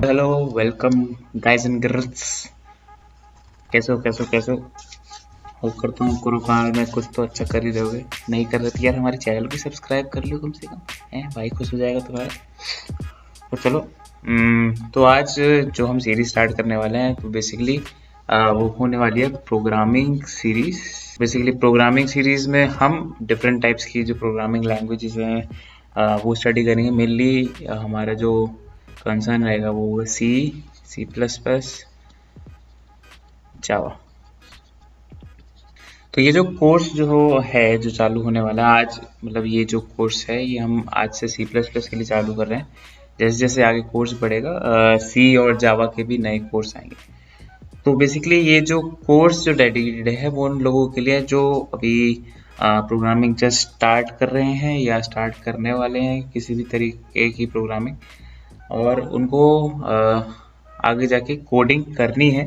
Hello, welcome guys and girls. कैसे हो? Hope करता हूँ करो काल में कुछ तो अच्छा कर ही रहोगे। नहीं कर रहे तो यार हमारे चैनल को सब्सक्राइब कर लो कम से कम। है भाई, खुश हो जाएगा तुम्हारा। तो चलो, तो आज जो हम सीरीज स्टार्ट करने वाले हैं तो बेसिकली वो होने वाली है programming series. Basically programming series में हम डिफरेंट टाइप्स की जो प्रोग्रामिंग लैंग्वेजेस हैं वो स्टडी करेंगे। मेनली हमारा जो कंसर्न रहेगा वो सी प्लस प्लस, जावा। तो ये जो कोर्स जो चालू होने वाला है आज, मतलब ये जो कोर्स है ये हम आज से सी प्लस प्लस के लिए चालू कर रहे हैं। जैसे जैसे आगे कोर्स बढ़ेगा सी और जावा के भी नए कोर्स आएंगे। तो बेसिकली ये जो कोर्स जो डेडिकेटेड है वो उन लोगों के लिए जो अभी प्रोग्रामिंग जस्ट स्टार्ट कर रहे हैं या स्टार्ट करने वाले हैं किसी भी तरीके की प्रोग्रामिंग, और उनको आगे जाके कोडिंग करनी है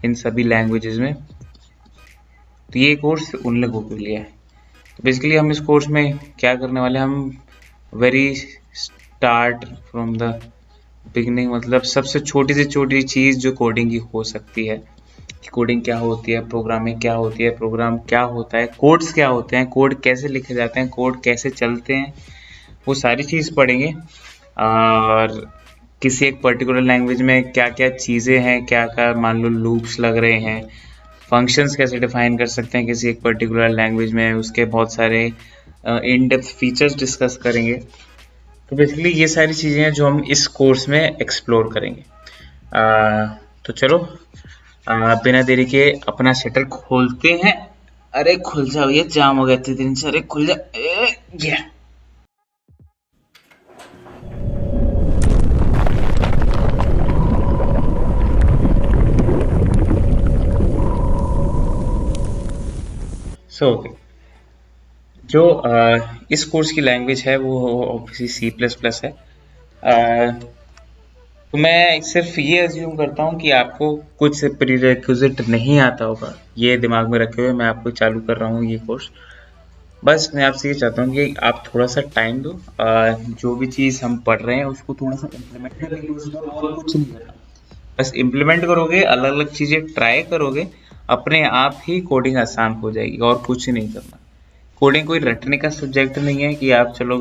इन सभी लैंग्वेजेस में। तो ये कोर्स उन लोगों के लिए है। तो बेसिकली हम इस कोर्स में क्या करने वाले हैं, हम very start from the beginning, मतलब सबसे छोटी से छोटी चीज़ जो कोडिंग की हो सकती है कि कोडिंग क्या होती है, प्रोग्रामिंग क्या होती है, प्रोग्राम क्या होता है, कोड्स क्या होते हैं, कोड कैसे लिखे जाते हैं, कोड कैसे चलते हैं, वो सारी चीज़ पढ़ेंगे। और किसी एक पर्टिकुलर लैंग्वेज में क्या क्या चीज़ें हैं, क्या क्या मान लो लूप्स लग रहे हैं, फंक्शंस कैसे डिफाइन कर सकते हैं किसी एक पर्टिकुलर लैंग्वेज में, उसके बहुत सारे इन डेप्थ फीचर्स डिस्कस करेंगे। तो बेसिकली ये सारी चीज़ें हैं जो हम इस कोर्स में एक्सप्लोर करेंगे। तो चलो, बिना देरी के अपना शटर खोलते हैं। अरे खुल जा भैया, जाम हो गया इतने दिन से। अरे खुल जा। ये सो जो इस कोर्स की लैंग्वेज है वो ऑब्वियसली सी प्लस प्लस है। तो मैं सिर्फ ये अज्यूम करता हूँ कि आपको कुछ प्रीरेक्विजिट नहीं आता होगा, ये दिमाग में रखे हुए मैं आपको चालू कर रहा हूँ ये कोर्स। बस मैं आपसे ये चाहता हूँ कि आप थोड़ा सा टाइम दो, जो भी चीज़ हम पढ़ रहे हैं उसको थोड़ा सा इम्प्लीमेंट करने की कोशिश करो, और कुछ नहीं करना। बस इम्प्लीमेंट करोगे, अलग अलग चीज़ें ट्राई करोगे, अपने आप ही कोडिंग आसान हो जाएगी, और कुछ नहीं करना। कोडिंग कोई रटने का सब्जेक्ट नहीं है कि आप चलो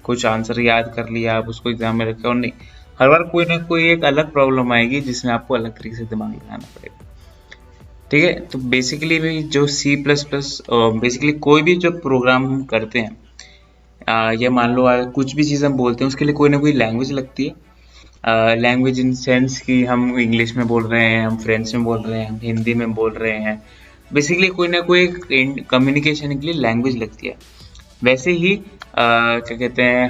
कुछ आंसर याद कर लिया आप उसको एग्जाम में रखे, और नहीं, हर बार कोई ना कोई एक अलग प्रॉब्लम आएगी जिसमें आपको अलग तरीके से दिमाग लगाना पड़ेगा। ठीक है, तो बेसिकली भी जो सी प्लस प्लस, बेसिकली कोई भी जो प्रोग्राम हम करते हैं, या मान लो कुछ भी चीज़ हम बोलते हैं उसके लिए कोई ना कोई लैंग्वेज लगती है। लैंग्वेज इन सेंस कि हम इंग्लिश में बोल रहे हैं, हम फ्रेंच में बोल रहे हैं, हम हिंदी में बोल रहे हैं। बेसिकली कोई ना कोई कम्युनिकेशन के लिए लैंग्वेज लगती है। वैसे ही क्या कहते हैं,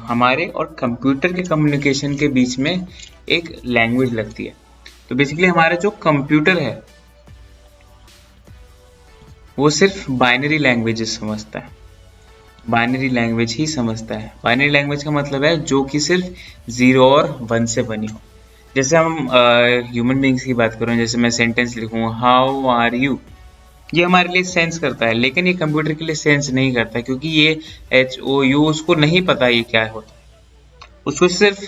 हमारे और कंप्यूटर के कम्युनिकेशन के बीच में एक लैंग्वेज लगती है। तो बेसिकली हमारा जो कंप्यूटर है वो सिर्फ बाइनरी लैंग्वेजेस समझता है, बाइनरी लैंग्वेज ही समझता है। बाइनरी लैंग्वेज का मतलब है जो कि सिर्फ 0 और 1 से बनी हो। जैसे हम ह्यूमन बींग्स की बात करें, जैसे मैं सेंटेंस लिखूँ हाउ आर यू, ये हमारे लिए सेंस करता है, लेकिन ये कंप्यूटर के लिए सेंस नहीं करता, क्योंकि ये HOU उसको नहीं पता ये क्या होता है। उसको सिर्फ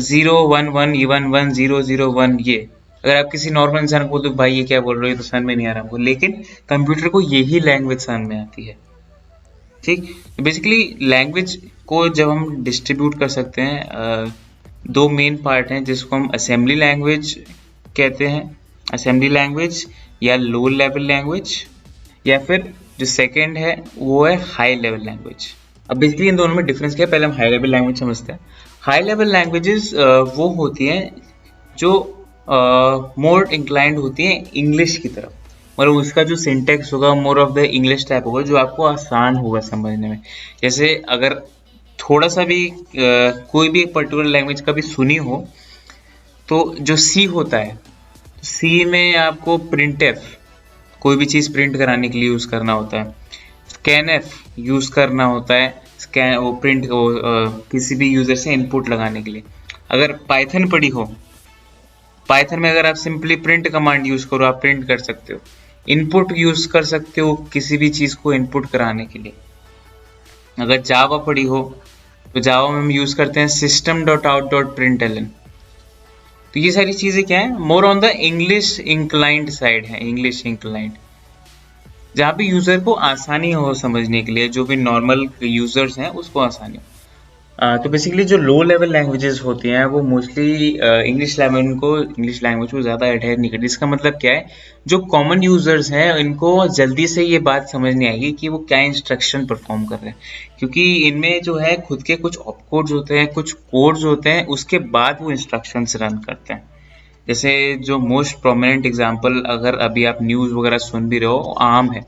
0 1 1 1 1 0 0 1, ये अगर आप किसी नॉर्मल इंसान को बोल दो भाई ये क्या बोल रहे हो तो समझ में नहीं आ रहा हमको, लेकिन कंप्यूटर को यही लैंग्वेज समझ में आती है। ठीक, तो बेसिकली लैंग्वेज को जब हम डिस्ट्रीब्यूट कर सकते हैं, दो मेन पार्ट हैं जिसको हम असेंबली लैंग्वेज कहते हैं, असेंबली लैंग्वेज या लो लेवल लैंग्वेज, या फिर जो सेकंड है वो है हाई लेवल लैंग्वेज। अब बेसिकली इन दोनों में डिफरेंस क्या है, पहले हम हाई लेवल लैंग्वेज समझते हैं। हाई लेवल लैंग्वेजेस वो होती हैं जो मोर इंक्लाइंड होती हैं इंग्लिश की तरफ, मतलब उसका जो सिंटेक्स होगा more of the English type होगा, जो आपको आसान होगा समझने में। जैसे अगर थोड़ा सा भी कोई भी एक पर्टिकुलर लैंग्वेज का भी सुनी हो, तो जो सी होता है, सी में आपको प्रिंटफ, कोई भी चीज़ प्रिंट कराने के लिए यूज़ करना होता है, स्कैनफ यूज़ करना होता है, स्कैन वो प्रिंट किसी भी यूज़र से इनपुट लगाने के लिए। अगर पाइथन पढ़ी हो, पाइथन में अगर आप सिंपली प्रिंट कमांड यूज़ करो आप प्रिंट कर सकते हो। इनपुट यूज़ कर सकते हो किसी भी चीज़ को इनपुट कराने के लिए। अगर जावा पढ़ी हो तो जावा में हम यूज़ करते हैं system.out.println। तो ये सारी चीजें क्या है, more on the English inclined side है, इंग्लिश इंक्लाइंड, जहाँ पे यूजर को आसानी हो समझने के लिए, जो भी नॉर्मल यूजर्स हैं उसको आसानी हो। तो बेसिकली जो लो लेवल लैंग्वेजेस होती हैं वो मोस्टली इंग्लिश लैंग्वेज को ज़्यादा अडहेयर नहीं करती। इसका मतलब क्या है, जो कॉमन यूजर्स हैं इनको जल्दी से ये बात समझ नहीं आएगी कि वो क्या इंस्ट्रक्शन परफॉर्म कर रहे हैं, क्योंकि इनमें जो है खुद के कुछ ऑपकोड्स होते हैं, कुछ कोड्स होते हैं, उसके बाद वो इंस्ट्रक्शंस रन करते हैं। जैसे जो मोस्ट प्रोमिनेंट एग्जांपल अगर अभी आप न्यूज़ वगैरह सुन भी रहे हो, आर्म है।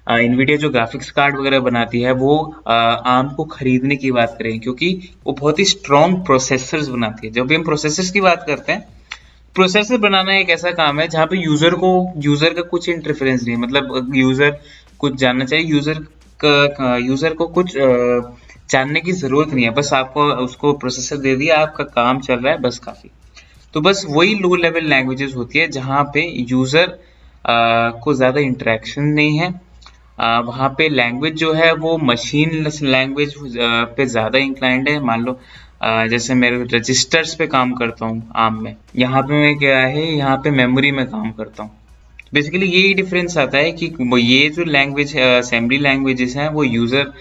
इनवीडिया जो ग्राफिक्स कार्ड वगैरह बनाती है वो आर्म को खरीदने की बात करें, क्योंकि वो बहुत ही स्ट्रॉन्ग प्रोसेसर्स बनाती है। जब भी हम प्रोसेसर्स की बात करते हैं, प्रोसेसर बनाना एक ऐसा काम है जहाँ पे यूजर का कुछ इंटरफेरेंस नहीं है, मतलब यूजर कुछ जानना चाहिए, यूजर को कुछ जानने की जरूरत नहीं है, बस आपको उसको प्रोसेसर दे दिया, आपका काम चल रहा है, बस काफी। तो बस वही लो लेवल लैंग्वेजेस होती है जहाँ पे यूजर को ज्यादा इंटरेक्शन नहीं है। वहाँ पे लैंग्वेज जो है वो मशीन लैंग्वेज पे ज़्यादा इंक्लाइंड है। मान लो जैसे मैं रजिस्टर्स पे काम करता हूँ आर्म में, यहाँ पे मैं क्या है, यहाँ पे मेमोरी में काम करता हूँ। बेसिकली यही डिफरेंस आता है कि ये जो लैंग्वेज असेंबली लैंग्वेजेस हैं वो यूज़र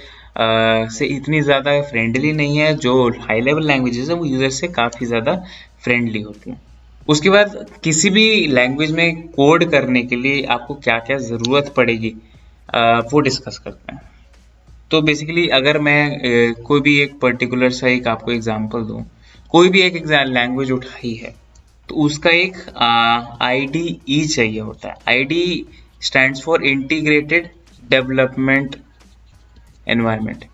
से इतनी ज़्यादा फ्रेंडली नहीं है, जो हाई लेवल लैंग्वेजेस है वो यूज़र से काफ़ी ज़्यादा फ्रेंडली होती हैं। उसके बाद किसी भी लैंग्वेज में कोड करने के लिए आपको क्या क्या ज़रूरत पड़ेगी वो डिस्कस करते हैं। तो बेसिकली अगर मैं कोई भी एक पर्टिकुलर सा एक आपको एग्जांपल दूं, कोई भी एक लैंग्वेज उठाई है तो उसका एक आईडीई चाहिए होता है। ID stands for integrated development environment.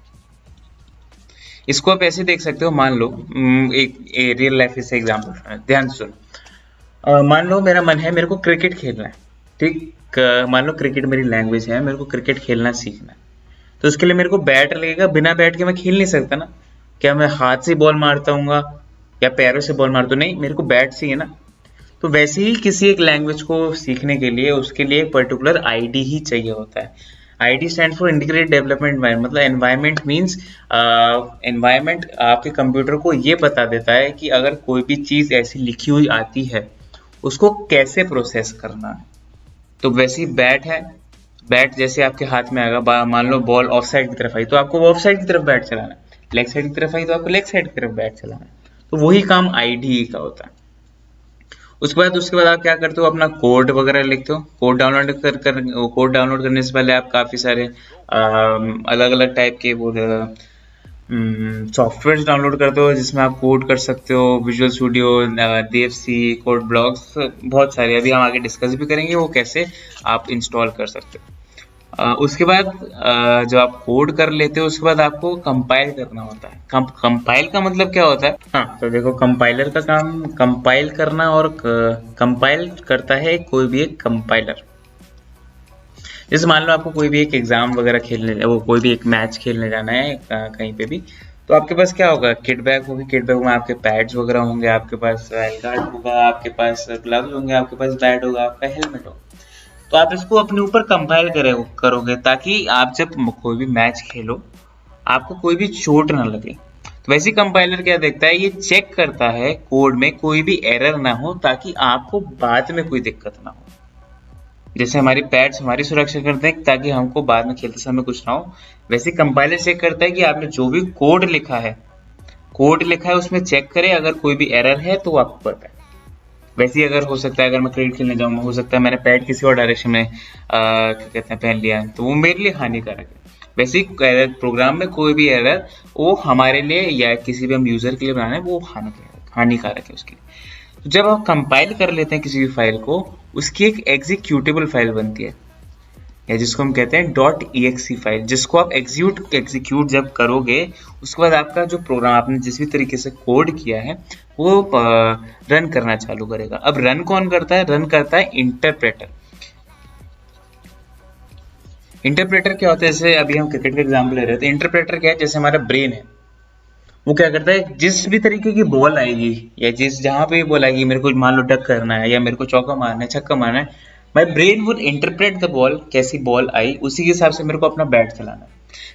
इसको आप ऐसे देख सकते हो, मान लो एक रियल लाइफ से एग्जांपल ध्यान से सुनो। मान लो मेरा मन है, मेरे को क्रिकेट खेलना है, ठीक। मान लो क्रिकेट मेरी लैंग्वेज है, मेरे को क्रिकेट खेलना सीखना है, तो उसके लिए मेरे को बैट लगेगा। बिना बैट के मैं खेल नहीं सकता ना। क्या मैं हाथ से बॉल मारता हूँ या पैरों से बॉल मारता हूँ? नहीं, मेरे को बैट चाहिए ना। तो वैसे ही किसी एक लैंग्वेज को सीखने के लिए उसके लिए एक पर्टिकुलर आईडी ही चाहिए होता है। ID stand for integrated development environment, मतलब एनवायरनमेंट मीन्स एनवायरनमेंट आपके कंप्यूटर को ये बता देता है कि अगर कोई भी चीज़ ऐसी लिखी हुई आती है उसको कैसे प्रोसेस करना है। तो वैसे ही बैट है, बैट जैसे आपके हाथ में आएगा, मान लो बॉल ऑफ साइड की तरफ आई तो आपको ऑफ साइड की तरफ बैट चलाना है, लेग साइड की तरफ आई तो आपको लेग साइड की तरफ बैट चलाना है। तो वही काम आईडी का होता है। उसके बाद आप क्या करते हो, अपना कोड वगैरह लिखते हो। कोड डाउनलोड करने से पहले आप काफ़ी सारे अलग अलग टाइप के वो सॉफ्टवेयर डाउनलोड करते हो जिसमें आप कोड कर सकते हो। Visual studio, DFC, code blocks, बहुत सारे अभी हम आगे डिस्कस भी करेंगे वो कैसे आप इंस्टॉल कर सकते हो। उसके बाद जब आप कोड कर लेते हो उसके बाद आपको कंपाइल करना होता है। कंपाइल का मतलब क्या होता है? हाँ, तो देखो कंपाइलर का काम कंपाइल करना, और कंपाइल करता है कोई भी एक कंपाइलर। जैसे मान लो आपको कोई भी एक एग्जाम वगैरह खेलने, वो कोई भी एक मैच खेलने जाना है कहीं पे भी, तो आपके पास क्या होगा, किट बैग होगी। किट बैग में आपके पैड्स वगैरह होंगे, आपके पास गार्ड होगा, आपके पास ग्लव्स होंगे, आपके पास बैट होगा, आपका हेलमेट होगा। तो आप इसको अपने ऊपर कंपाइल करोगे ताकि आप जब कोई भी मैच खेलो आपको कोई भी चोट ना लगे। तो वैसे कंपाइलर क्या देखता है, ये चेक करता है कोड में कोई भी एरर ना हो ताकि आपको बाद में कोई दिक्कत ना हो। जैसे हमारे पैड्स हमारी सुरक्षा करते हैं ताकि हमको बाद में खेलते समय कुछ ना हो, वैसे कंपाइलर चेक करता है कि आपने जो भी कोड लिखा है उसमें चेक करे, अगर कोई भी एरर है तो आपको बताए। वैसे ही अगर हो सकता है, अगर मैं क्रिकेट खेलने जाऊंगा, हो सकता है मैंने पैड किसी और डायरेक्शन में क्या कहते हैं पहन लिया है, तो वो मेरे लिए हानिकारक है। वैसे ही प्रोग्राम में कोई भी एरर वो हमारे लिए या किसी भी हम यूजर के लिए बनाना है वो हानिकारक है उसके लिए। तो जब आप कंपाइल कर लेते हैं किसी भी फाइल को, उसकी एक एग्जीक्यूटेबल फाइल बनती है, या जिसको हम कहते हैं .exe फाइल, जिसको आप एग्जीक्यूट जब करोगे उसके बाद आपका जो प्रोग्राम आपने जिस भी तरीके से कोड किया है वो रन करना चालू करेगा। अब रन कौन करता है? रन करता है इंटरप्रेटर। इंटरप्रेटर क्या होता है? जैसे अभी हम क्रिकेट का एग्जाम्पल ले रहे थे, इंटरप्रेटर क्या है, जैसे हमारा ब्रेन है, वो क्या करता है, जिस भी तरीके की बॉल आएगी या जहां पे बॉल आएगी, मेरे को मान लो डक करना है या मेरे को चौका मारना है, छक्का मारना है, my brain would interpret the ball, कैसी बॉल आई उसी के हिसाब से मेरे को अपना बैट चलाना है।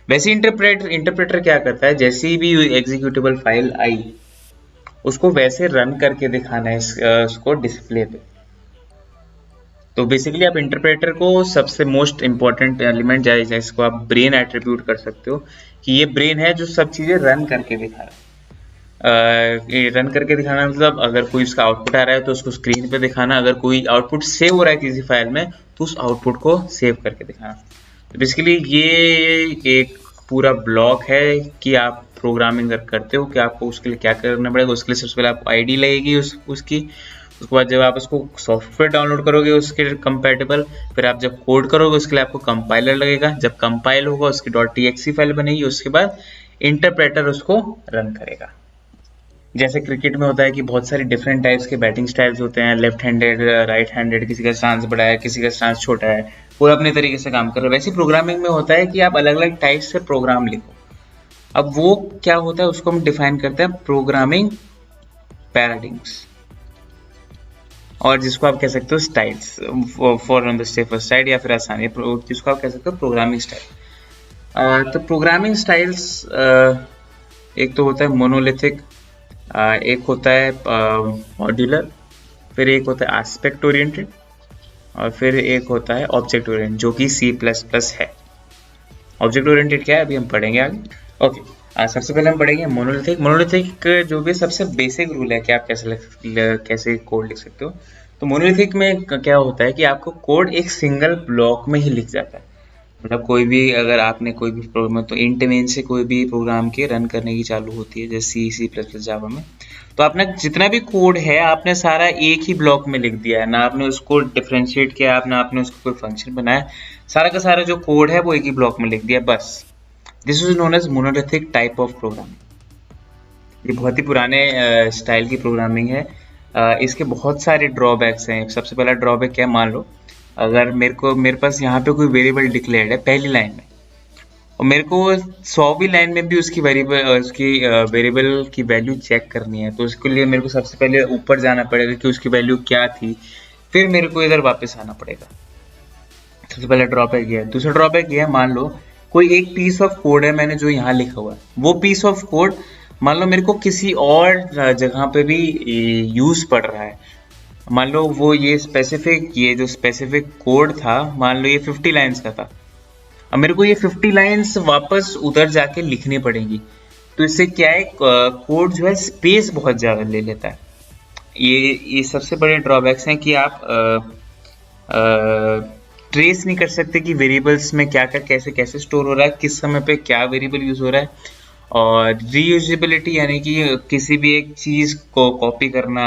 वैसे इंटरप्रेटर क्या करता है, जैसी भी एग्जीक्यूटेबल फाइल आई उसको वैसे रन करके दिखाना है उसको डिस्प्ले पे। तो बेसिकली आप इंटरप्रेटर को सबसे मोस्ट इम्पोर्टेंट एलिमेंट जिसको आप ब्रेन एट्रीब्यूट कर सकते हो कि ये ब्रेन है जो सब चीजें रन करके दिखा रहा है। ये रन करके दिखाना मतलब अगर कोई उसका आउटपुट आ रहा है तो उसको स्क्रीन पे दिखाना, अगर कोई आउटपुट सेव हो रहा है किसी फाइल में तो उस आउटपुट को सेव करके दिखाना। तो बेसिकली ये एक पूरा ब्लॉक है कि आप प्रोग्रामिंग करते हो कि आपको उसके लिए क्या करना पड़ेगा। उसके लिए सबसे पहले आपको आईडी लगेगी उसकी, उसके बाद जब आप उसको सॉफ्टवेयर डाउनलोड करोगे उसके कंपैटिबल, फिर आप जब कोड करोगे उसके लिए आपको कंपाइलर लगेगा, जब कंपाइल होगा उसकी .txt फाइल बनेगी, उसके बाद इंटरप्रेटर उसको रन करेगा। जैसे क्रिकेट में होता है कि बहुत सारी डिफरेंट टाइप्स के बैटिंग स्टाइल्स होते हैं, लेफ्ट हैंडेड, राइट हैंडेड, किसी का स्टांस बड़ा है, किसी का स्टांस छोटा है, पूरा अपने तरीके से काम कर रहा है। वैसे प्रोग्रामिंग में होता है कि आप अलग अलग टाइप से प्रोग्राम लिखो। अब वो क्या होता है उसको हम डिफाइन करते हैं प्रोग्रामिंग पैराडिग्म्स, और जिसको आप कह सकते हो styles, for on the safer side, या फिर आसानी जिसको आप कह सकते हो प्रोग्रामिंग स्टाइल। तो प्रोग्रामिंग स्टाइल्स एक तो होता है मोनोलिथिक, एक होता है मॉड्यूलर, फिर एक होता है एस्पेक्ट ओरिएंटेड, और फिर एक होता है ऑब्जेक्ट ओरिएंटेड जो कि C++ है। ऑब्जेक्ट ओरिएंटेड क्या है अभी हम पढ़ेंगे आगे। ओके, सबसे पहले हम पढ़ेंगे मोनोलिथिक। मोनोलिथिक जो भी सबसे बेसिक रूल है कि आप कैसे कोड लिख सकते हो। तो मोनोलिथिक में क्या होता है कि आपको कोड एक सिंगल ब्लॉक में ही लिख जाता है। मतलब कोई भी अगर आपने कोई भी प्रोग्राम, तो इंट मेन से कोई भी प्रोग्राम के रन करने की चालू होती है जैसे C++ जावा में, तो आपने जितना भी कोड है आपने सारा एक ही ब्लॉक में लिख दिया है, ना आपने उसको डिफरेंशिएट किया, ना आपने उसको कोई फंक्शन बनाया, सारा का सारा जो कोड है वो एक ही ब्लॉक में लिख दिया बस। This is known as monolithic type of programming. ये बहुत ही पुराने स्टाइल की प्रोग्रामिंग है। इसके बहुत सारे ड्रॉबैक्स हैं। सबसे पहला ड्रॉबैक क्या है, मान लो अगर मेरे पास यहाँ पे कोई वेरिएबल डिक्लेयर्ड है पहली लाइन में, और मेरे को 100वीं लाइन में भी उसकी वेरिएबल की वैल्यू चेक करनी है, तो उसके लिए मेरे को सबसे पहले ऊपर जाना पड़ेगा कि उसकी वैल्यू क्या थी, फिर मेरे को इधर वापस आना पड़ेगा। सबसे पहला ड्रॉबैक ये है। दूसरा ड्रॉबैक ये है, मान लो कोई एक पीस ऑफ कोड है मैंने जो यहाँ लिखा हुआ है, वो पीस ऑफ कोड मान लो मेरे को किसी और जगह पे भी यूज पड़ रहा है। मान लो वो ये जो स्पेसिफिक कोड था, मान लो ये 50 लाइंस का था, अब मेरे को ये 50 लाइंस वापस उधर जाके लिखनी पड़ेगी। तो इससे क्या है, कोड जो है स्पेस बहुत ज़्यादा ले लेता है। ये सबसे बड़े ड्रॉबैक्स हैं कि आप ट्रेस नहीं कर सकते कि वेरिएबल्स में क्या क्या कैसे कैसे स्टोर हो रहा है, किस समय पे क्या वेरिएबल यूज हो रहा है। और रीयूजेबिलिटी यानी कि किसी भी एक चीज़ को कॉपी करना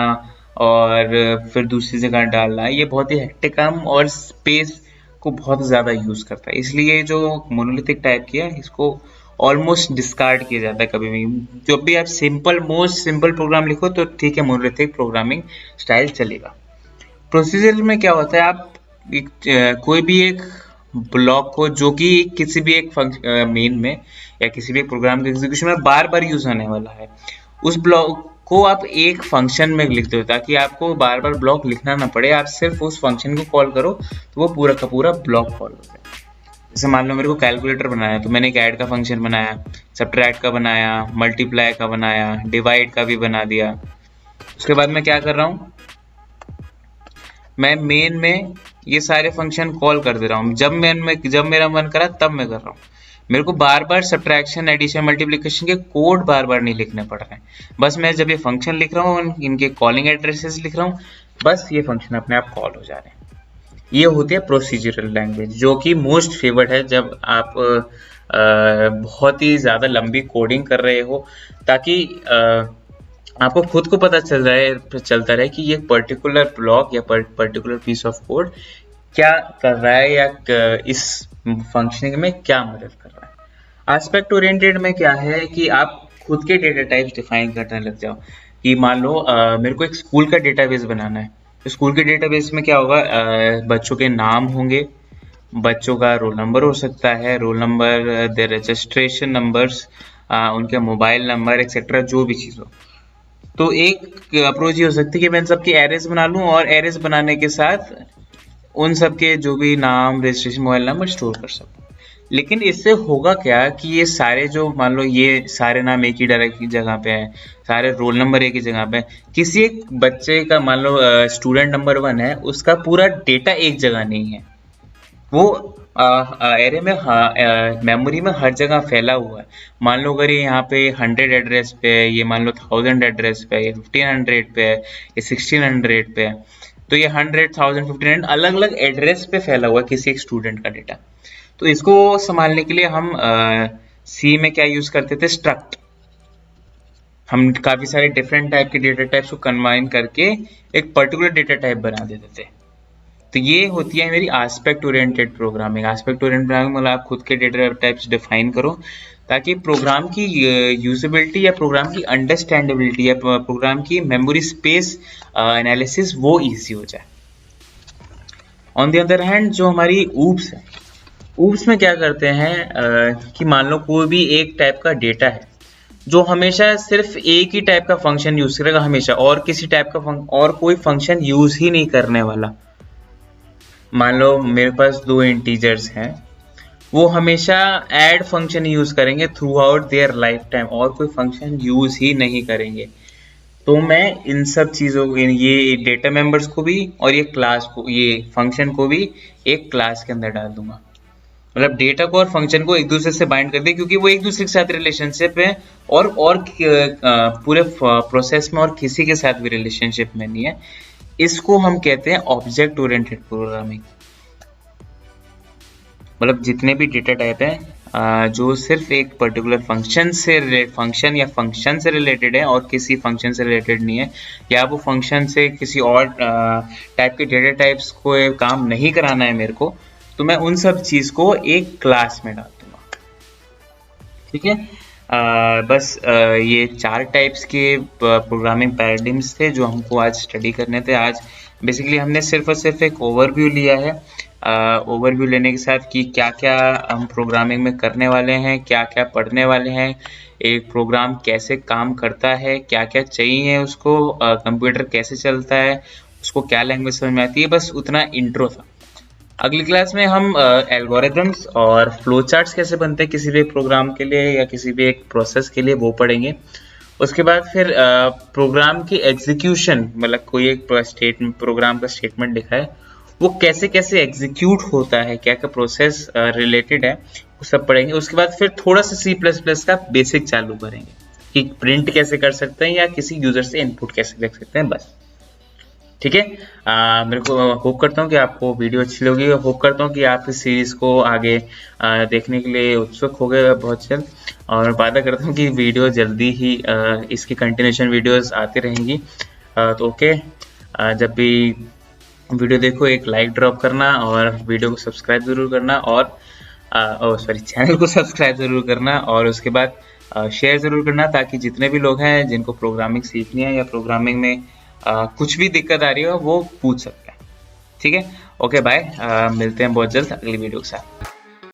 और फिर दूसरी जगह डालना, ये बहुत ही हेक्टिक काम और स्पेस को बहुत ज़्यादा यूज़ करता है। इसलिए जो मोनोलिथिक टाइप की है इसको ऑलमोस्ट डिस्कार्ड किया जाता है कभी भी। जब भी आप मोस्ट सिंपल प्रोग्राम लिखो तो ठीक है, मोनोलिथिक प्रोग्रामिंग स्टाइल चलेगा। प्रोसीजर में क्या होता है, आप कोई भी एक ब्लॉक को जो कि किसी भी एक मेन में या किसी भी एक प्रोग्राम के एग्जीक्यूशन में बार बार यूज होने वाला है, उस ब्लॉक को आप एक फंक्शन में लिखते हो ताकि आपको बार बार ब्लॉक लिखना ना पड़े। आप सिर्फ उस फंक्शन को कॉल करो तो वो पूरा का पूरा ब्लॉक कॉल हो जाए। जैसे मान लो मेरे को कैलकुलेटर बनाया तो मैंने एक ऐड का फंक्शन बनाया, सब्ट्रैक्ट का बनाया, मल्टीप्लाई का बनाया, डिवाइड का भी बना दिया। उसके बाद मैं क्या कर रहा हूँ, मैं मेन में ये सारे फंक्शन कॉल कर दे रहा हूँ। जब मेरा मन करा तब मैं कर रहा हूँ। मेरे को बार बार सब्ट्रैक्शन, एडिशन, मल्टीप्लिकेशन के कोड बार बार नहीं लिखने पड़ रहे हैं। बस मैं जब ये फंक्शन लिख रहा हूँ, इनके कॉलिंग एड्रेसेस लिख रहा हूँ, बस ये फंक्शन अपने आप कॉल हो जा रहे हैं। ये होती है प्रोसीजरल लैंग्वेज, जो कि मोस्ट फेवर्ड है जब आप बहुत ही ज़्यादा लंबी कोडिंग कर रहे हो, ताकि आपको खुद को पता चलता रहे कि ये पर्टिकुलर ब्लॉक या पर्टिकुलर पीस ऑफ कोड क्या कर रहा है या इस फंक्शनिंग में क्या मदद कर रहा है। एस्पेक्ट ओरिएंटेड में क्या है कि आप खुद के डेटा टाइप्स डिफाइन करने लग जाओ। कि मान लो मेरे को एक स्कूल का डेटाबेस बनाना है, तो स्कूल के डेटाबेस में क्या होगा, बच्चों के नाम होंगे, बच्चों का रोल नंबर हो सकता है, roll number, their registration numbers, उनके मोबाइल नंबर एक्सेट्रा, जो भी चीज़ हो। तो एक अप्रोच ये हो सकती है कि मैं इन सबकी एरेज बना लूँ और एरेज बनाने के साथ उन सब के जो भी नाम, रजिस्ट्रेशन, मोबाइल नंबर स्टोर कर सकूँ। लेकिन इससे होगा क्या कि ये सारे जो मान लो ये सारे नाम एक ही डायरेक्ट जगह पे है, सारे रोल नंबर एक ही जगह पे है, किसी एक बच्चे का मान लो स्टूडेंट नंबर 1 है, उसका पूरा डेटा एक जगह नहीं है, वो एरे में मेमोरी में हर जगह फैला हुआ है। मान लो अगर ये यहाँ पे 100 एड्रेस पे है, ये मान लो 1000 एड्रेस पे है, ये 1500 पे है, ये 1600 पे है, तो ये 100, 1000, 1500 अलग अलग एड्रेस पे फैला हुआ है किसी एक स्टूडेंट का डेटा। तो इसको संभालने के लिए हम सी में क्या यूज करते थे, स्ट्रक्ट। हम काफी सारे डिफरेंट टाइप के डेटा टाइप्स को कंबाइन करके एक पर्टिकुलर डेटा टाइप बना देते थे। तो ये होती है मेरी aspect oriented programming. Aspect oriented programming मतलब आप खुद के डेटा टाइप्स डिफाइन करो ताकि प्रोग्राम की यूजेबिलिटी या प्रोग्राम की अंडरस्टैंडेबिलिटी या प्रोग्राम की मेमोरी स्पेस एनालिसिस वो इजी हो जाए। ऑन द अदर हैंड जो हमारी ऊप्स है, ऊप्स में क्या करते हैं कि मान लो कोई भी एक टाइप का डेटा है जो हमेशा सिर्फ एक ही टाइप का फंक्शन यूज करेगा हमेशा, और किसी टाइप का और कोई फंक्शन यूज ही नहीं करने वाला। मान लो मेरे पास 2 इंटीजर्स हैं, वो हमेशा ऐड फंक्शन यूज करेंगे through out their life time, और कोई फंक्शन यूज ही नहीं करेंगे। तो मैं इन सब चीजों को, ये डेटा मेंबर्स को भी और ये क्लास को, ये फंक्शन को भी एक क्लास के अंदर डाल दूंगा। मतलब डेटा को और फंक्शन को एक दूसरे से बाइंड कर दे, क्योंकि वो एक दूसरे के साथ रिलेशनशिप है, और पूरे प्रोसेस में और किसी के साथ भी रिलेशनशिप में नहीं है। इसको हम कहते हैं ऑब्जेक्ट ओरिएंटेड प्रोग्रामिंग। मतलब जितने भी डेटा टाइप हैं जो सिर्फ एक पर्टिकुलर फंक्शन या फंक्शन से रिलेटेड है और किसी फंक्शन से रिलेटेड नहीं है, या वो फंक्शन से किसी और टाइप के डेटा टाइप्स को काम नहीं कराना है मेरे को, तो मैं उन सब चीज को एक क्लास में डाल दूंगा। ठीक है, बस ये 4 टाइप्स के प्रोग्रामिंग पैराडिम्स थे जो हमको आज स्टडी करने थे। आज बेसिकली हमने सिर्फ और सिर्फ एक ओवरव्यू लिया है। ओवरव्यू लेने के साथ कि क्या क्या हम प्रोग्रामिंग में करने वाले हैं, क्या क्या पढ़ने वाले हैं, एक प्रोग्राम कैसे काम करता है, क्या क्या चाहिए उसको, कंप्यूटर कैसे चलता है, उसको क्या लैंग्वेज समझ में आती है, बस उतना इंट्रो था। अगली क्लास में हम एल्गोरिथम्स और फ्लो चार्ट्स कैसे बनते हैं किसी भी प्रोग्राम के लिए या किसी भी एक प्रोसेस के लिए, वो पढ़ेंगे। उसके बाद फिर प्रोग्राम की एग्जीक्यूशन, मतलब कोई एक प्रोग्राम का स्टेटमेंट लिखा है वो कैसे कैसे एग्जीक्यूट होता है, क्या क्या प्रोसेस रिलेटेड है, वो सब पढ़ेंगे। उसके बाद फिर थोड़ा सा C++ का बेसिक चालू करेंगे कि प्रिंट कैसे कर सकते हैं या किसी यूजर से इनपुट कैसे देख सकते हैं, बस। ठीक है, मेरे को होप करता हूँ कि आपको वीडियो अच्छी लगी, होप करता हूँ कि आप इस सीरीज को आगे देखने के लिए उत्सुक हो गए बहुत जल्द, और वादा करता हूँ कि वीडियो जल्दी ही इसकी कंटिन्यूशन वीडियोस आती रहेंगी। तो ओके, जब भी वीडियो देखो एक लाइक ड्रॉप करना और वीडियो को सब्सक्राइब जरूर करना, और चैनल को सब्सक्राइब जरूर करना, और उसके बाद शेयर जरूर करना ताकि जितने भी लोग हैं जिनको प्रोग्रामिंग सीखनी है या प्रोग्रामिंग में कुछ भी दिक्कत आ रही हो वो पूछ सकते हैं। ठीक है, ओके बाय, मिलते हैं बहुत जल्द अगली वीडियो के साथ।